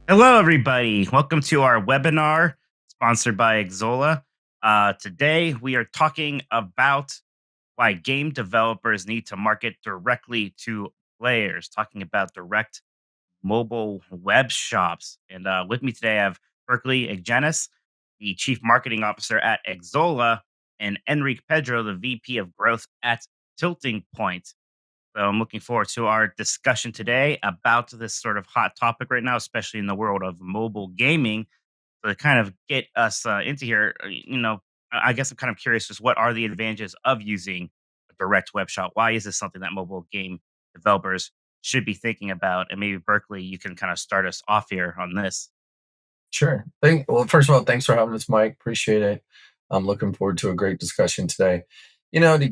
Hello, everybody. Welcome to our webinar sponsored by Xsolla. Today, we are talking about why game developers need to market directly to players, talking about direct mobile web shops. And with me today, I have Berkeley Iggenis, the Chief Marketing Officer at Xsolla, and Enrique Pedro, the VP of Growth at Tilting Point. So I'm looking forward to our discussion today about this sort of hot topic right now, especially in the world of mobile gaming. So to kind of get us into here, I guess I'm kind of curious, just what are the advantages of using a direct web shop? Why is this something that mobile game developers should be thinking about? And maybe Berkeley, you can kind of start us off here on this. Sure. Well, first of all, thanks for having us, Mike. Appreciate it. I'm looking forward to a great discussion today. To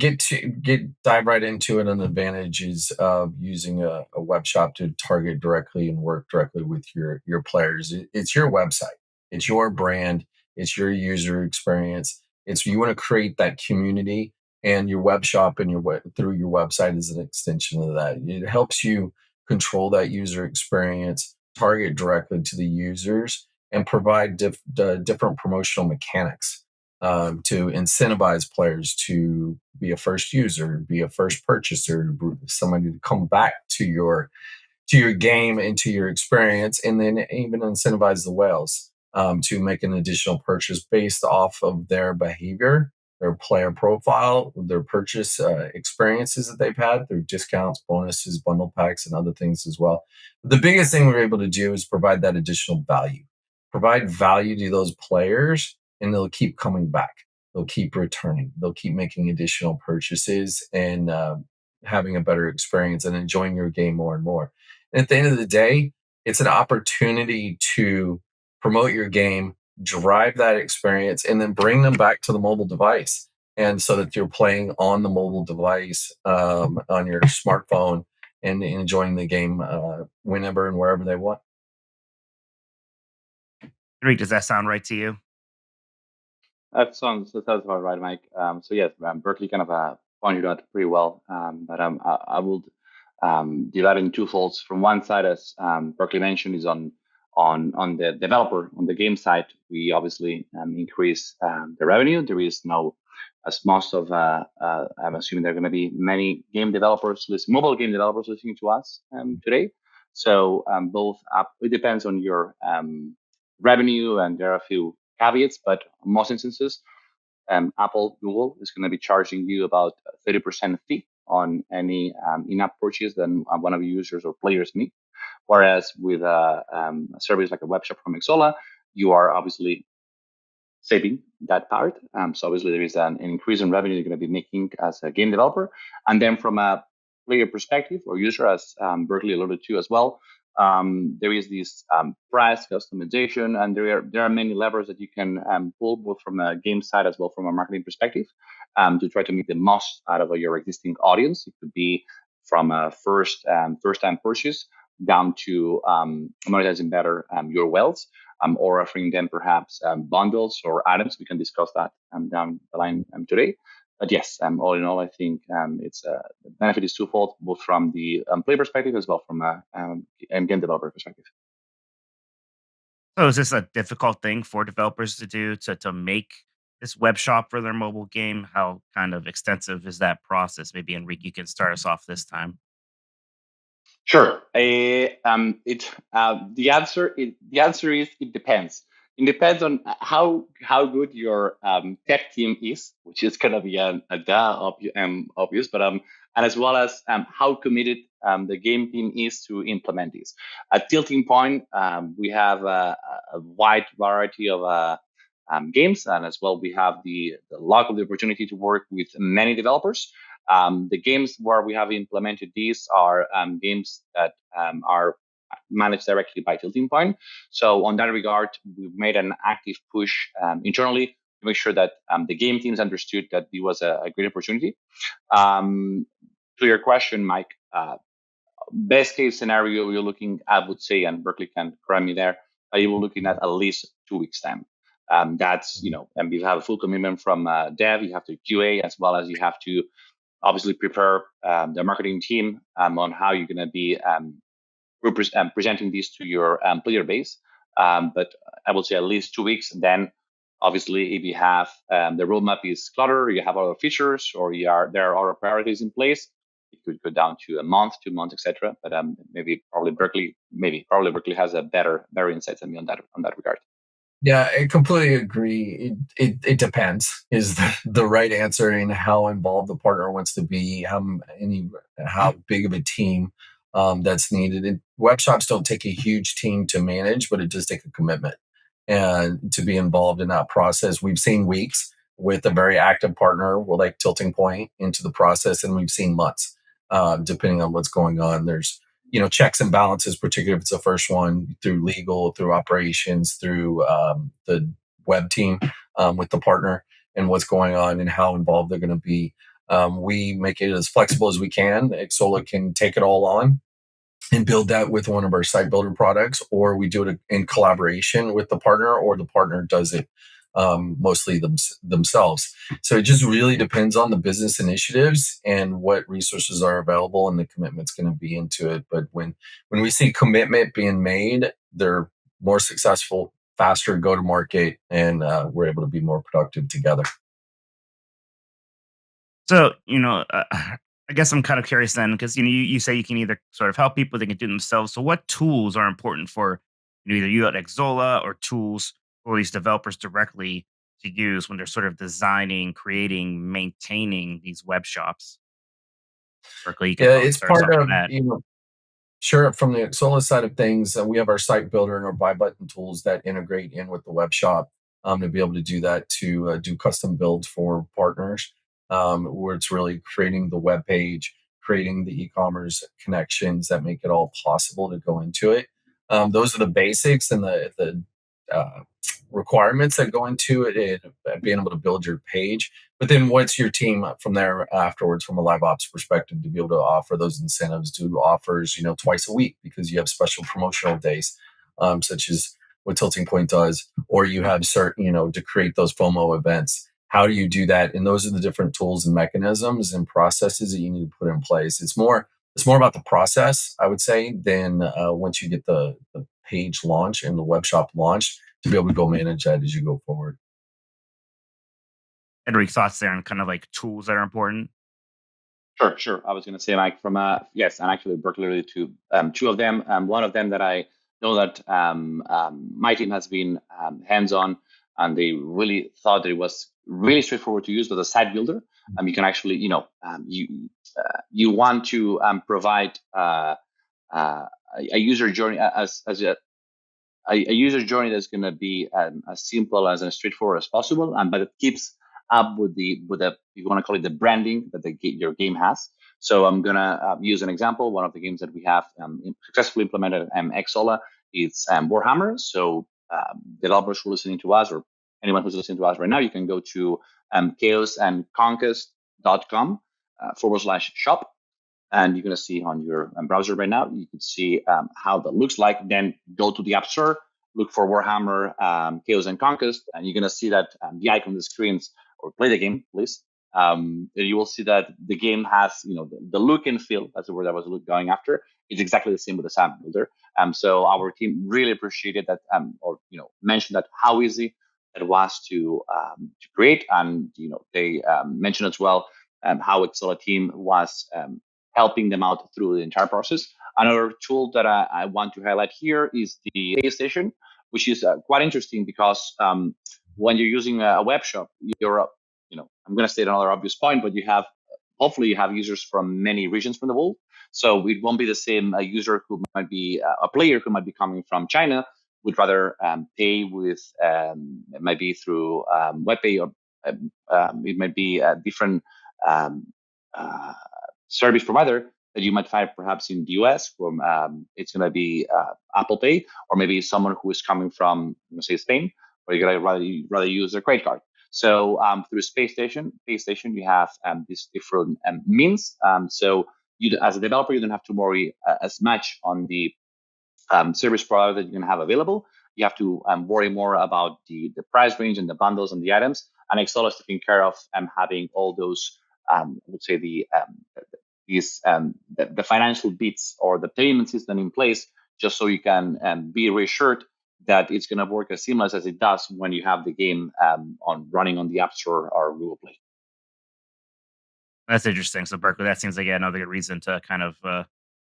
get dive right into it on the advantages of using a web shop to target directly and work directly with your players. It's your website, it's your brand, it's your user experience. It's you want to create that community, and your web shop and through your website is an extension of that. It helps you control that user experience, target directly to the users, and provide different promotional mechanics to incentivize players to be a first user, be a first purchaser, somebody to come back to your game and to your experience, and then even incentivize the whales to make an additional purchase based off of their behavior, their player profile, their purchase experiences that they've had through discounts, bonuses, bundle packs, and other things as well. The biggest thing we're able to do is provide value to those players, and they'll keep coming back. They'll keep returning. They'll keep making additional purchases and having a better experience and enjoying your game more and more. And at the end of the day, it's an opportunity to promote your game, drive that experience, and then bring them back to the mobile device. And so that you're playing on the mobile device, on your smartphone, and enjoying the game whenever and wherever they want. Enrique, does that sound right to you? That sounds about right, Mike. So yes, Berkeley kind of pointed out pretty well. But I will divide in two folds. From one side, as Berkeley mentioned, is on the developer on the game side. We obviously increase the revenue. There is no, as most of I'm assuming there are going to be many game developers, mobile game developers listening to us today. So both up, it depends on your revenue, and there are a few caveats, but in most instances, Apple, Google is going to be charging you about 30% fee on any in-app purchase that one of your users or players make. Whereas with a service like a web shop from Xsolla, you are obviously saving that part. So obviously there is an increase in revenue you're going to be making as a game developer. And then from a player perspective or user, as Berkeley alluded to as well, there is this price customization, and there are many levers that you can pull both from a game side as well from a marketing perspective to try to make the most out of your existing audience. It could be from a first time purchase down to monetizing better your wealth, or offering them perhaps bundles or items. We can discuss that down the line today. But yes, all in all, I think it's the benefit is twofold, both from the player perspective as well from a game developer perspective. So is this a difficult thing for developers to do to make this web shop for their mobile game? How kind of extensive is that process? Maybe Enrique, you can start us off this time. Sure. The answer is it depends. It depends on how good your tech team is, which is gonna be obvious, but and as well as how committed the game team is to implement this. At Tilting Point, we have a wide variety of games, and as well we have the luck of the opportunity to work with many developers. The games where we have implemented these are games that are managed directly by Tilting Point. So on that regard, we've made an active push internally to make sure that the game teams understood that it was a great opportunity. To your question, Mike, best case scenario you're looking, I would say, and Berkeley can correct me there, you were looking at least 2 weeks time. That's, and you have a full commitment from dev, you have to QA, as well as you have to obviously prepare the marketing team on how you're going to be presenting these to your player base. But I would say at least 2 weeks. And then, obviously, if you have the roadmap is cluttered, or you have other features, or there are other priorities in place, it could go down to a month, 2 months, etc. But probably Berkeley has a better insights than me on that regard. Yeah, I completely agree. It depends is the right answer in how involved the partner wants to be, how big of a team that's needed. And web shops don't take a huge team to manage, but it does take a commitment and to be involved in that process. We've seen weeks with a very active partner, like Tilting Point, into the process, and we've seen months, depending on what's going on. There's checks and balances, particularly if it's the first one, through legal, through operations, through the web team, with the partner, and what's going on and how involved they're going to be. We make it as flexible as we can. Xsolla can take it all on and build that with one of our site builder products, or we do it in collaboration with the partner, or the partner does it mostly themselves. So it just really depends on the business initiatives and what resources are available and the commitment's going to be into it. But when we see commitment being made, they're more successful, faster go to market, and we're able to be more productive together. So, I guess I'm kind of curious then, because you say you can either sort of help people, they can do it themselves. So, what tools are important for either you at Xzola or tools for these developers directly to use when they're sort of designing, creating, maintaining these web shops? Berkeley, you can Yeah, probably it's start us part off with of, that. sure. From the Xsolla side of things, we have our site builder and our buy button tools that integrate in with the web shop, to be able to do that, to do custom builds for partners, where it's really creating the web page, creating the e-commerce connections that make it all possible to go into it. Those are the basics and the requirements that go into it, and being able to build your page. But then what's your team from there afterwards from a live ops perspective to be able to offer those incentives, do offers, twice a week because you have special promotional days, such as what Tilting Point does, or you have certain, to create those FOMO events. How do you do that? And those are the different tools and mechanisms and processes that you need to put in place. It's more about the process, I would say, than once you get the page launch and the web shop launched, to be able to go manage that as you go forward. Henry, thoughts there on kind of like tools that are important? Sure, sure. I was going to say, Mike, from yes, and actually Berkeley related to two of them. One of them that I know that my team has been hands-on, and they really thought that it was really straightforward to use with a site builder. You can actually, you want to provide a user journey as a user journey that's going to be as simple as and straightforward as possible, and but it keeps up with the if you want to call it the branding that your game has. So I'm gonna use an example. One of the games that we have successfully implemented Xsolla is Warhammer. So developers who are listening to us, or anyone who's listening to us right now, you can go to chaosandconquest.com /shop, and you're going to see on your browser right now. You can see how that looks like. Then go to the App Store, look for Warhammer Chaos and Conquest, and you're going to see that the icon on the screens, or play the game, please. You will see that the game has, the look and feel. That's the word I was going after. It's exactly the same with the site builder. So our team really appreciated that, or mentioned that how easy it was to create, and they mentioned as well how Xsolla team was helping them out through the entire process. Another tool that I want to highlight here is the PlayStation, which is quite interesting because when you're using a web shop, I'm going to state another obvious point, but hopefully you have users from many regions from the world. So it won't be the same user who might be a player who might be coming from China would rather pay with, it might be through WebPay, or it might be a different um, uh, service provider that you might find perhaps in the US. From it's going to be Apple Pay, or maybe someone who is coming from, say, Spain, where you're going to rather use their credit card. So through PlayStation, you have these different means. So you, as a developer, you don't have to worry as much on the service provider that you're going to have available. You have to worry more about the price range and the bundles and the items. And Xsolla is taking care of having all those, I would say, the financial bits or the payment system in place just so you can be reassured that it's going to work as seamless as it does when you have the game on running on the App Store or Google Play. That's interesting. So Berkeley, that seems like another good reason to kind of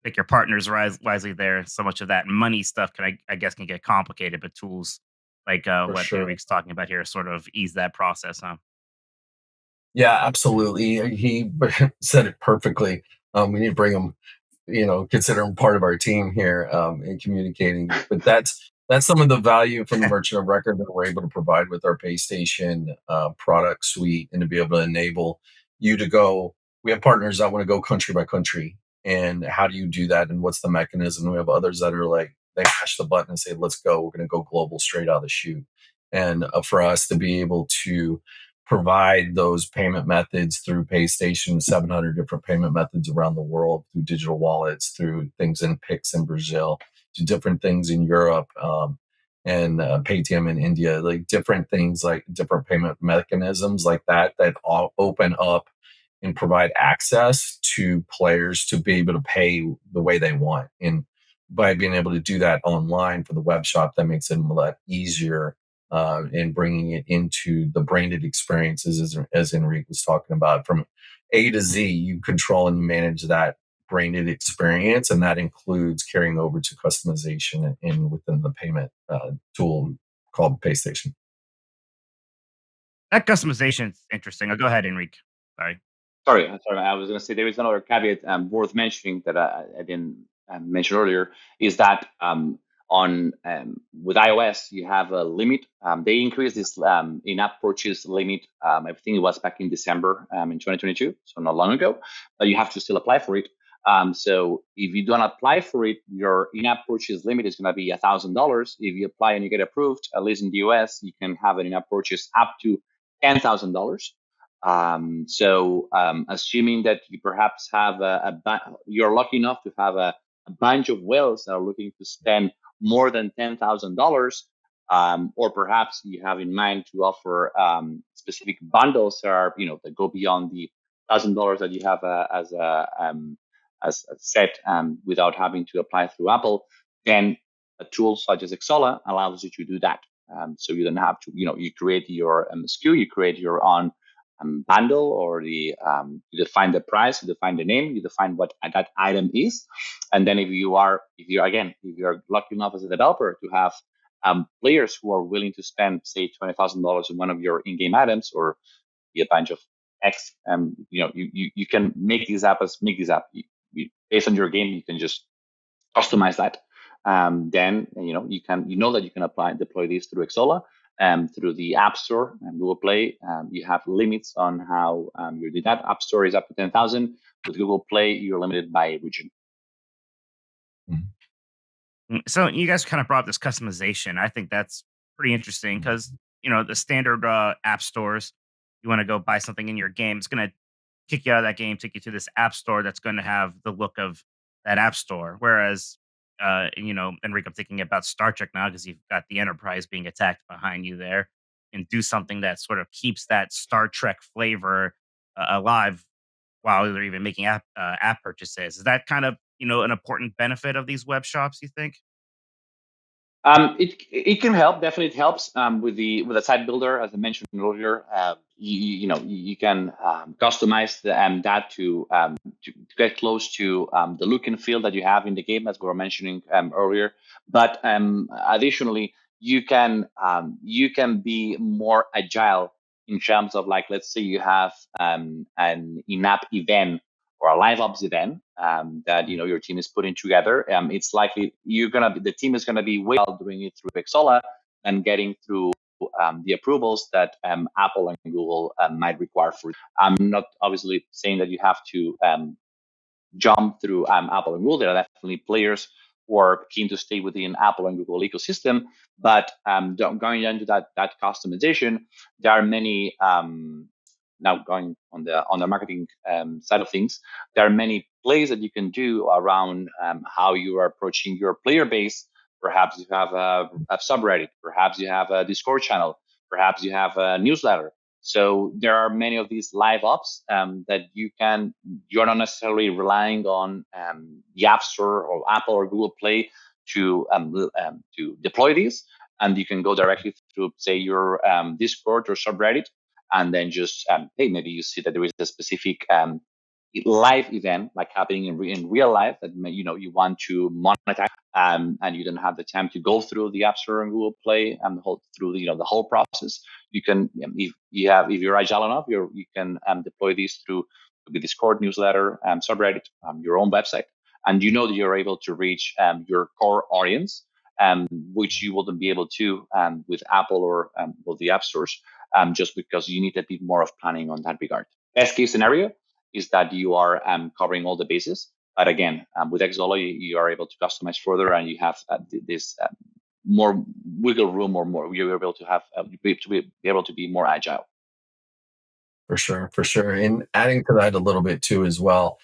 pick your partners wisely there. So much of that money stuff I guess, can get complicated, but tools like For what sure. Enrique's talking about here sort of ease that process, huh? Yeah, absolutely. He said it perfectly. We need to bring him, consider him part of our team here in communicating. But that's some of the value from the merchant of record that we're able to provide with our PayStation product suite, and to be able to enable you to go. We have partners that want to go country by country, and how do you do that? And what's the mechanism? We have others that are like they mash the button and say, "Let's go. We're going to go global straight out of the chute." And for us to be able to provide those payment methods through PayStation, 700 different payment methods around the world, through digital wallets, through things in Pix in Brazil, to different things in Europe, and Paytm in India, like different things, like different payment mechanisms like that all open up and provide access to players to be able to pay the way they want. And by being able to do that online for the web shop, that makes it a lot easier and bringing it into the branded experiences, as Enrique was talking about, from A to Z. You control and manage that branded experience, and that includes carrying over to customization in within the payment tool called PayStation. That customization is interesting. Oh, go ahead, Enrique. Sorry. Sorry. I was going to say there is another caveat worth mentioning that I didn't mention earlier, is that on with iOS you have a limit. They increased this in-app purchase limit. I think it was back in December in 2022, so not long ago. But you have to still apply for it. So if you don't apply for it, your in-app purchase limit is going to be $1,000. If you apply and you get approved, at least in the US, you can have an in-app purchase up to $10,000. Assuming that you perhaps have you're lucky enough to have a bunch of whales that are looking to spend more than $10,000, or perhaps you have in mind to offer specific bundles that are, that go beyond the $1,000 that you have as a set without having to apply through Apple, then a tool such as Xsolla allows you to do that. So you don't have to, you create your SKU, you create your own bundle, or you define the price, you define the name, you define what that item is, and then if you're lucky enough as a developer to have players who are willing to spend, say, $20,000 in one of your in-game items, or be a bunch of X, you can make these apps, based on your game. You can just customize that. Then you know that you can deploy these through Xsolla, through the App Store and Google Play. You have limits on how you do that. App Store is up to 10,000. With Google Play, you're limited by region. Mhm. So you guys kind of brought up this customization. I think that's pretty interesting because the standard app stores, you want to go buy something in your game, it's going to kick you out of that game, take you to this app store that's going to have the look of that app store. Whereas, Enrique, I'm thinking about Star Trek now because you've got the Enterprise being attacked behind you there, and do something that sort of keeps that Star Trek flavor alive while they're even making app purchases. Is that kind of an important benefit of these web shops? You think? It can help. Definitely, it helps with the site builder, as I mentioned earlier. You can customize that to get close to the look and feel that you have in the game, as we were mentioning earlier. But additionally, you can be more agile in terms of, like, let's say you have an in-app event or a live ops event that your team is putting together. It's likely the team is gonna be way out doing it through Xsolla and getting through the approvals that Apple and Google might require for it. I'm not obviously saying that you have to jump through Apple and Google. There are definitely players who are keen to stay within Apple and Google ecosystem. But going into that customization, there are many. Now going on the marketing side of things, there are many plays that you can do around how you are approaching your player base. Perhaps you have a subreddit, perhaps you have a Discord channel, perhaps you have a newsletter. So there are many of these live ops that you're not necessarily relying on the App Store or Apple or Google Play to deploy these, and you can go directly through, say, your Discord or subreddit, and then just hey, maybe you see that there is a specific live event like happening in real life that you want to monetize, and you don't have the time to go through the App Store and Google Play and through the whole process. You can, if you're agile enough, you can deploy these through the Discord newsletter, subreddit, your own website, and you know that you're able to reach your core audience, which you wouldn't be able to with Apple or the app stores, just because you need a bit more of planning on that regard. Best case scenario is that you are covering all the bases. But again, with Xsolla, you are able to customize further, and you have this more wiggle room, or more you're able to have to be able to be more agile. For sure. And adding to that a little bit too as well.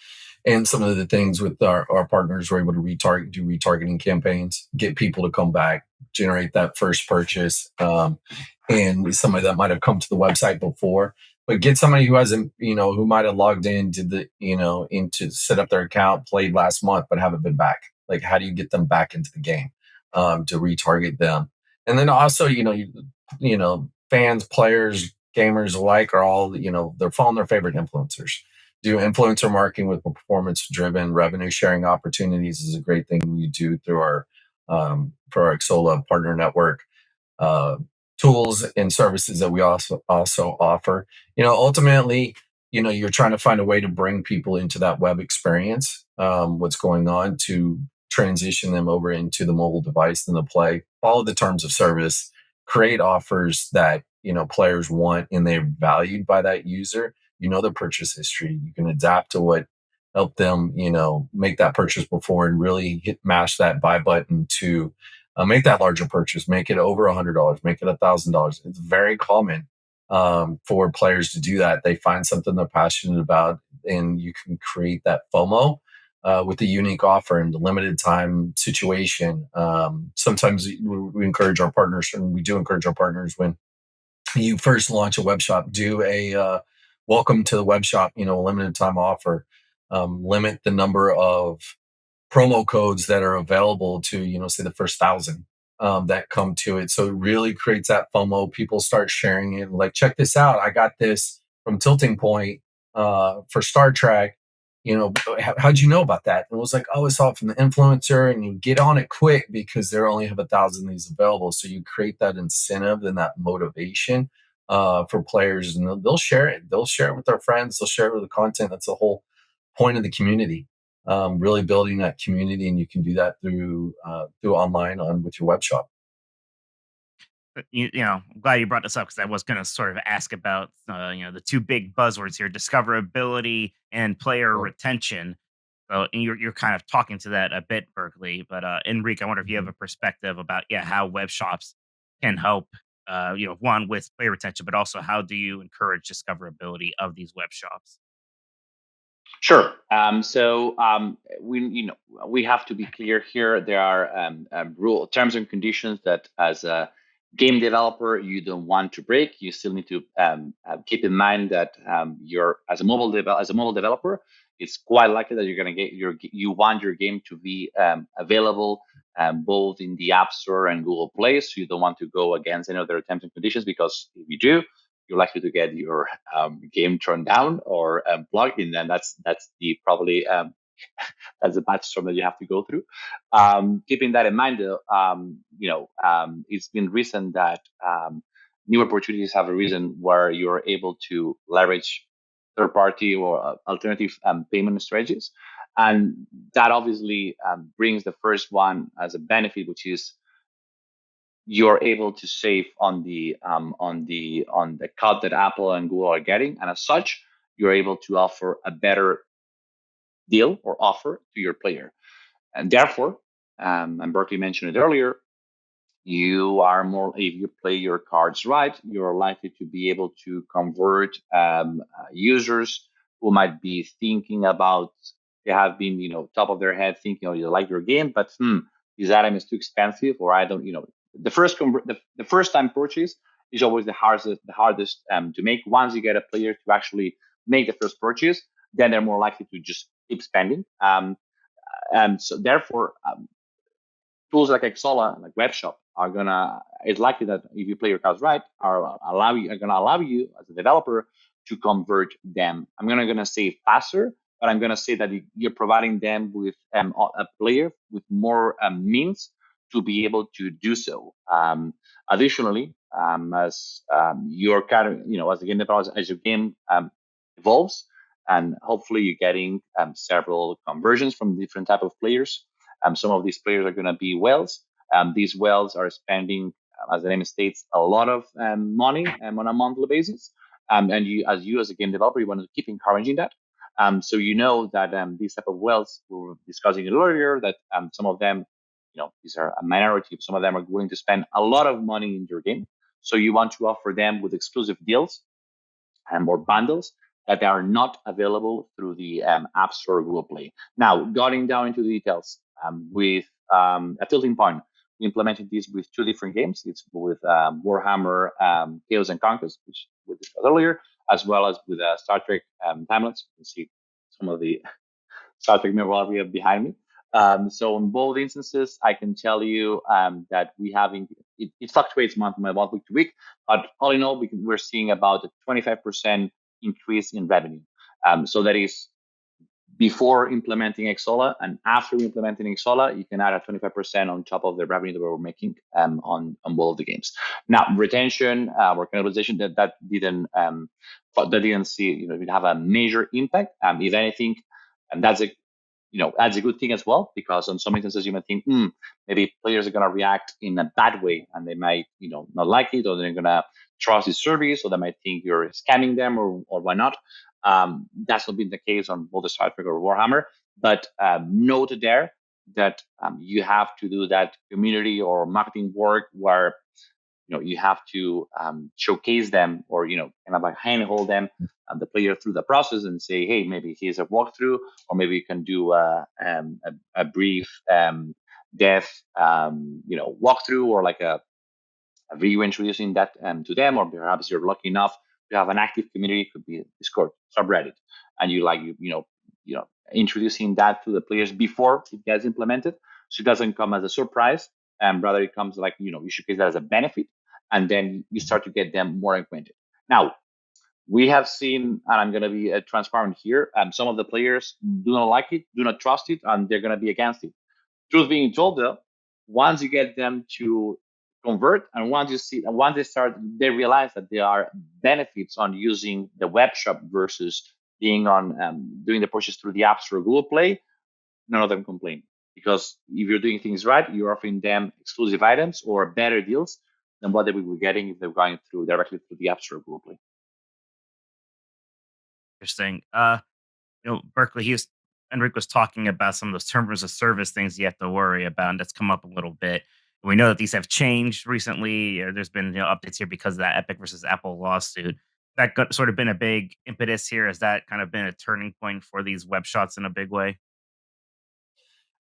And some of the things with our partners, we're able to do retargeting campaigns, get people to come back, generate that first purchase. And somebody that might have come to the website before, but get somebody who hasn't, who might have logged into into set up their account, played last month, but haven't been back. Like, how do you get them back into the game to retarget them? And then also, fans, players, gamers alike are all, they're following their favorite influencers. Do influencer marketing with performance driven revenue sharing opportunities is a great thing we do through our for our Xsolla partner network uh, tools and services that we also offer. Ultimately, you're trying to find a way to bring people into that web experience, what's going on, to transition them over into the mobile device and the play. Follow the terms of service, create offers that players want and they're valued by that user. The purchase history. You can adapt to what helped them, make that purchase before, and really mash that buy button to make that larger purchase, make it over $100, make it $1,000. It's very common for players to do that. They find something they're passionate about, and you can create that FOMO with a unique offer and a limited time situation. Sometimes we encourage our partners, and we do encourage our partners, when you first launch a web shop, do a welcome to the web shop, a limited time offer. Limit the number of promo codes that are available to, say the first 1,000 that come to it. So it really creates that FOMO. People start sharing it, like, check this out, I got this from Tilting Point for Star Trek. How'd you know about that? And it was like, oh, I saw it from the influencer, and you get on it quick because they only have 1,000 of these available. So you create that incentive and that motivation for players, and they'll share it. They'll share it with their friends. They'll share it with the content. That's the whole point of the community. Really building that community, and you can do that through online on with your web shop. I'm glad you brought this up, because I was going to sort of ask about, the two big buzzwords here: discoverability and player Oh, retention. So and you're kind of talking to that a bit, Berkeley. But Enrique, I wonder if you have mhm. a perspective about, how web shops can help, one, with player retention, but also how do you encourage discoverability of these web shops? Sure. We have to be clear here. There are rule terms and conditions that, as a game developer, you don't want to break. You still need to keep in mind that you're as a mobile developer, it's quite likely that you're going to you want your game to be available both in the App Store and Google Play. So you don't want to go against any of their terms and conditions, because if you do, you're likely to get your game turned down or blocked, and then that's the probably that's the bad storm that you have to go through. Keeping that in mind, though, it's been recent that new opportunities have arisen where you're able to leverage third party or alternative payment strategies, and that obviously brings the first one as a benefit, which is you're able to save on the cut that Apple and Google are getting, and as such, you're able to offer a better deal or offer to your player. And therefore, and Berkeley mentioned it earlier, you are more, if you play your cards right, you're likely to be able to convert users who might be thinking about, they have been, top of their head thinking, oh, you like your game, but this item is too expensive, or I don't, the first time purchase is always the hardest to make. Once you get a player to actually make the first purchase, then they're more likely to just keep spending. And so therefore, tools like Xsolla, like Webshop, are gonna. It's likely that if you play your cards right, are gonna allow you as a developer to convert them. I'm gonna say faster, but I'm gonna say that you're providing them with a player with more means to be able to do so. Additionally, as your kind, as the game develops, as your game evolves, and hopefully you're getting several conversions from different type of players. Some of these players are going to be whales. These whales are spending, as the name states, a lot of money on a monthly basis. And you as a game developer, you want to keep encouraging that. So you know that these type of whales, we were discussing it earlier, that some of them, these are a minority. Some of them are willing to spend a lot of money in your game. So you want to offer them with exclusive deals or bundles that are not available through the App Store or Google Play. Now, going down into the details with a tilting point, we implemented this with two different games. It's with Warhammer Chaos and Conquest, which we discussed earlier, as well as with Star Trek Timelines. You can see some of the Star Trek memorabilia we have behind me. So in both instances, I can tell you that we have it fluctuates month week to week, but all in all, we're seeing about a 25% increase in revenue. So that is before implementing Xsolla, and after implementing Xsolla, you can add a 25% on top of the revenue that we're making on both of the games. Now, retention or cannibalization that didn't see have a major impact. If anything, and that's a good thing as well, because on some instances you might think, maybe players are going to react in a bad way and they might, not like it, or they're going to trust the service, or they might think you're scamming them, or why not. That's not been the case on both the Star Trek or Warhammer, but note there that you have to do that community or marketing work where you have to showcase them, or kind of like handhold them, the player through the process, and say, hey, maybe here's a walkthrough, or maybe you can do a brief dev walkthrough, or like a video introducing that to them, or perhaps you're lucky enough to have an active community, it could be Discord, subreddit, and introducing that to the players before it gets implemented, so it doesn't come as a surprise, and rather it comes like you showcase that as a benefit, and then you start to get them more acquainted. Now, we have seen, and I'm going to be transparent here, some of the players do not like it, do not trust it, and they're going to be against it. Truth being told, though, once you get them to convert, and once they realize that there are benefits on using the web shop versus being on doing the purchase through the App Store or Google Play, none of them complain. Because if you're doing things right, you're offering them exclusive items or better deals than what they would be getting if they're going directly through the App Store or Google Play. Interesting. Berkeley, Enrique was talking about some of those terms of service things you have to worry about, and that's come up a little bit. We know that these have changed recently. There's been updates here because of that Epic versus Apple lawsuit. That sort of been a big impetus here. Has that kind of been a turning point for these web shots in a big way?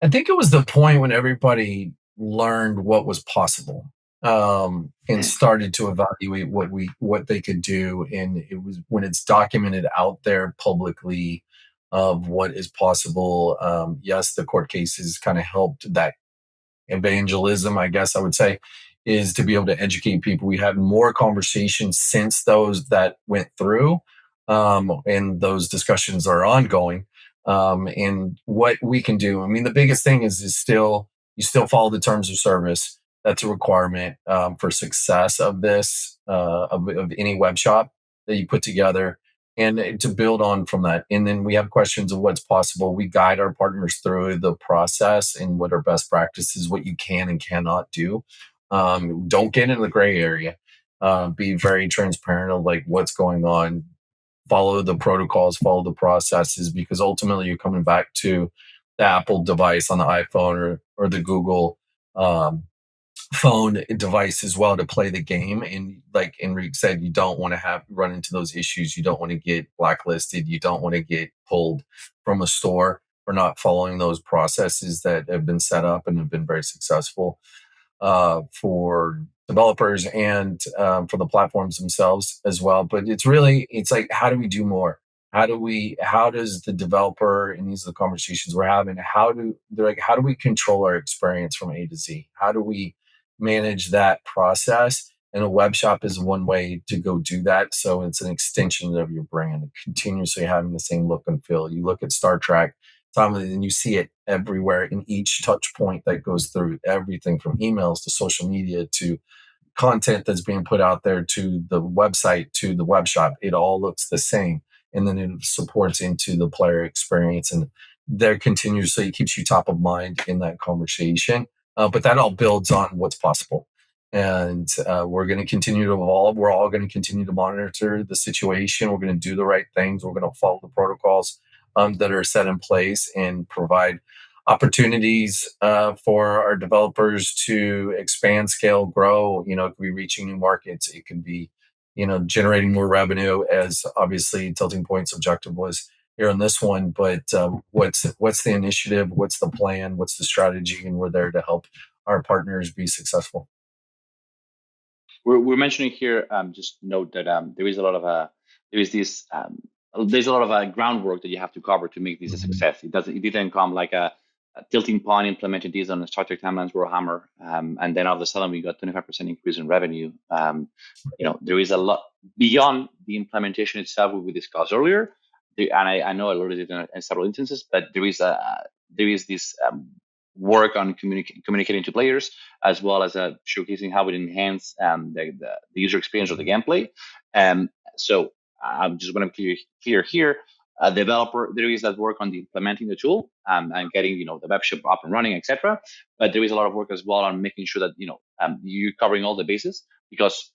I think it was the point when everybody learned what was possible, and started to evaluate what they could do, and it was when it's documented out there publicly of what is possible. Yes, the court cases kind of helped that evangelism, I guess I would say, is to be able to educate people. We had more conversations since those that went through, and those discussions are ongoing. And what we can do. I mean, the biggest thing is still you still follow the terms of service. That's a requirement for success of this of any web shop that you put together, and to build on from that. And then we have questions of what's possible. We guide our partners through the process and what are best practices, what you can and cannot do. Don't get in the gray area. Be very transparent of like what's going on. Follow the protocols, follow the processes, because ultimately you're coming back to the Apple device on the iPhone, or the Google phone device as well to play the game. And like Enrique said, you don't want to run into those issues. You don't want to get blacklisted. You don't want to get pulled from a store for not following those processes that have been set up and have been very successful for developers and for the platforms themselves as well. But it's like, how do we do more? how does the developer, and these are the conversations we're having, they're like, how do we control our experience from A to Z? How do we manage that process? And a web shop is one way to go do that. So it's an extension of your brand, continuously having the same look and feel. You look at Star Trek, Tom, and you see it everywhere in each touch point that goes through everything from emails to social media to content that's being put out there to the website to the web shop. It all looks the same. And then it supports into the player experience. And there continuously keeps you top of mind in that conversation. But that all builds on what's possible. And we're going to continue to evolve. We're all going to continue to monitor the situation. We're going to do the right things. We're going to follow the protocols that are set in place and provide opportunities for our developers to expand, scale, grow. You know, it could be reaching new markets. It could be, you know, generating more revenue, as obviously Tilting Point's objective was here on this one. But what's the initiative? What's the plan? What's the strategy? And we're there to help our partners be successful. We're mentioning here, just note that there is a lot of there is this there's a lot of groundwork that you have to cover to make this a success. It didn't come like a Tilting Point implemented this on the Star Trek Timelines Warhammer, and then all of a sudden we got 25% increase in revenue. You know, there is a lot beyond the implementation itself we discussed earlier, and I know I alluded it in several instances, but there is this work on communicating to players, as well as showcasing how it enhance the user experience of the gameplay. So I'm just going to be clear here. Developer, there is that work on implementing the tool and getting, you know, the web shop up and running, etc. But there is a lot of work as well on making sure that, you know, you're covering all the bases, because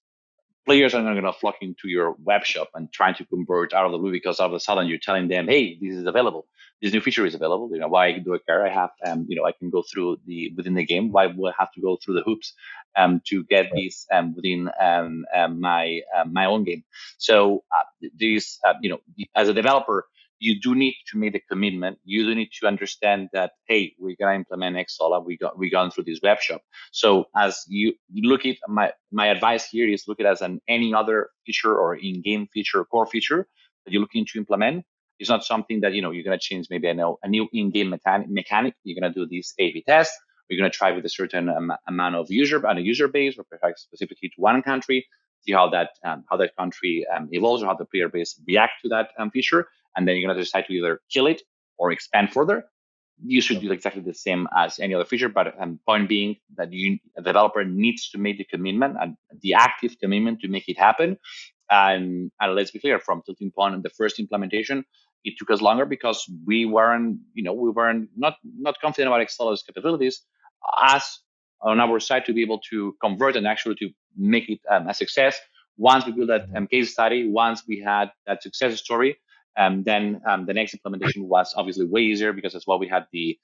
players are not going to flock into your web shop and trying to convert out of the blue because all of a sudden you're telling them, hey, this is available. This new feature is available. You know, why do I care? I have, you know, I can go through within the game. Why would I have to go through the hoops to get these within my own game? So these, you know, as a developer, you do need to make the commitment. You do need to understand that, hey, we're gonna implement Xsolla. We gone through this web shop. So as you look at my advice here is look at it as any other feature or in-game feature or core feature that you're looking to implement. It's not something that, you know, you're gonna change maybe a new in-game mechanic. You're gonna do this A/B test. We're gonna try with a certain amount of user base, or perhaps specifically to one country. See how that country evolves, or how the player base react to that feature, and then you're going to decide to either kill it or expand further. You should do exactly the same as any other feature, but point being that the developer needs to make the commitment and the active commitment to make it happen. And let's be clear, from Tilting Point and the first implementation, it took us longer because we weren't not confident about Xsolla's capabilities as on our side to be able to convert and actually to make it a success. Once we built that case study, once we had that success story, then the next implementation was obviously way easier, because as well we had the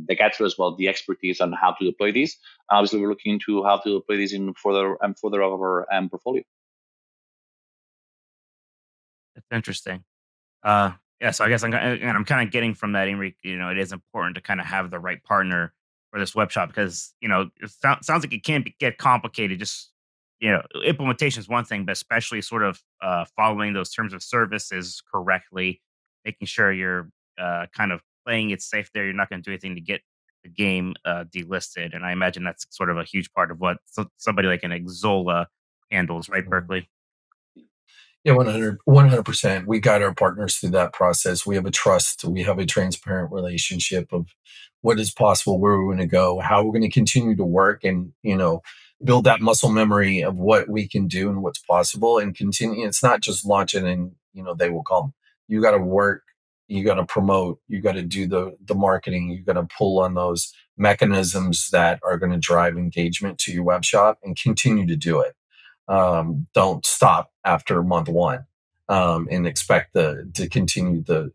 get through as well the expertise on how to deploy these. Obviously, we're looking into how to deploy these in further of our portfolio. That's interesting. Yeah, so I guess I'm kind of getting from that, Enrique. You know, it is important to kind of have the right partner for this web shop, because you know it sounds like it can get complicated. Just, you know, implementation is one thing, but especially sort of following those terms of services correctly, making sure you're kind of playing it safe there. You're not going to do anything to get the game delisted, and I imagine that's sort of a huge part of what somebody like an Xsolla handles, right, Berkeley? Yeah, 100%. We guide our partners through that process. We have a trust. We have a transparent relationship of what is possible, where we're going to go, how we're going to continue to work, and, you know, build that muscle memory of what we can do and what's possible, and continue. It's not just launch it and, you know, they will come. You got to work. You got to promote. You got to do the marketing. You got to pull on those mechanisms that are going to drive engagement to your web shop, and continue to do it. Don't stop after month one, and expect to continue the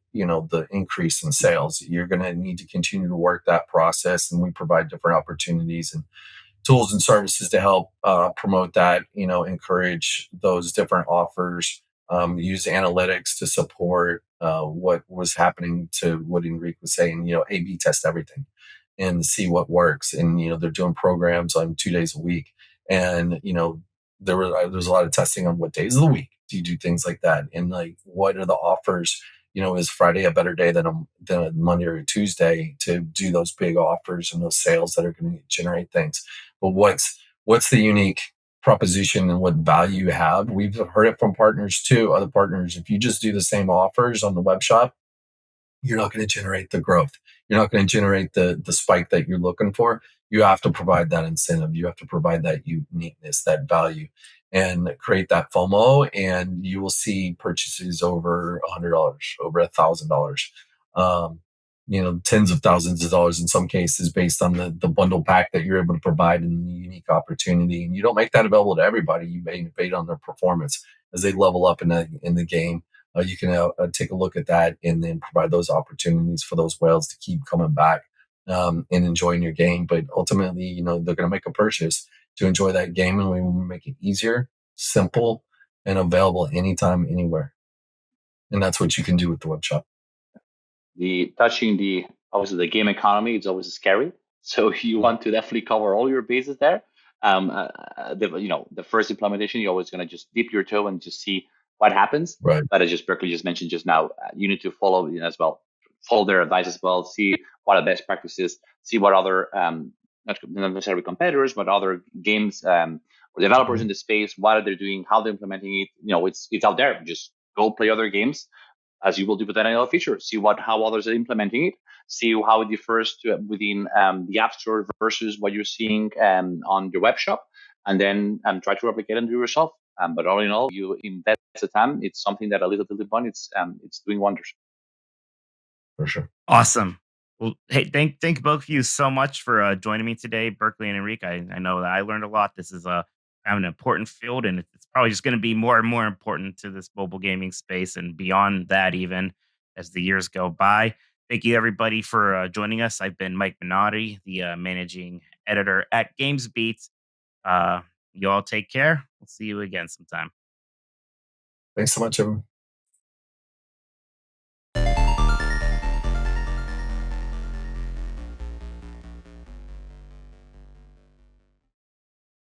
increase in sales. You're going to need to continue to work that process, and we provide different opportunities and tools and services to help promote that. You know, encourage those different offers. Use analytics to support what was happening, to what Enrique was saying. You know, A/B test everything and see what works. And, you know, they're doing programs on 2 days a week, and, you know, there was a lot of testing on what days of the week do you do things like that? And like, what are the offers? Is Friday a better day than a Monday or a Tuesday to do those big offers and those sales that are going to generate things? But what's the unique proposition and what value you have? We've heard it from partners too, other partners. If you just do the same offers on the web shop, you're not going to generate the growth. You're not going to generate the spike that you're looking for. You have to provide that incentive. You have to provide that uniqueness, that value, and create that FOMO. And you will see purchases over $100, over $1,000. Um, tens of thousands of dollars in some cases, based on the bundle pack that you're able to provide and the unique opportunity. And you don't make that available to everybody. You may bait on their performance as they level up in the game. You can take a look at that and then provide those opportunities for those whales to keep coming back and enjoying your game. But ultimately, they're going to make a purchase to enjoy that game, and we will make it easier, simple, and available anytime, anywhere. And that's what you can do with the web shop. The touching the obviously the game economy is always scary. So you want to definitely cover all your bases there. The first implementation, you're always going to just dip your toe and just see what happens. Right. But as just Berkeley just mentioned just now, you need to follow as well, follow their advice as well, see what are best practices, see what other not necessarily competitors, but other games or developers in the space, what are they doing, how they're implementing it. It's out there. Just go play other games as you will do with any other feature. See how others are implementing it. See how it differs within the App Store versus what you're seeing on your web shop, and then try to replicate and do yourself. But all in all, you invest the time. It's something that a little bit of fun. It's doing wonders. For sure. Awesome. Well, hey, thank both of you so much for joining me today, Berkeley and Enrique. I know that I learned a lot. This is a kind of an important field, and it's probably just going to be more and more important to this mobile gaming space and beyond that, even as the years go by. Thank you, everybody, for joining us. I've been Mike Minotti, the managing editor at GamesBeat. You all take care. We'll see you again sometime. Thanks so much, everyone.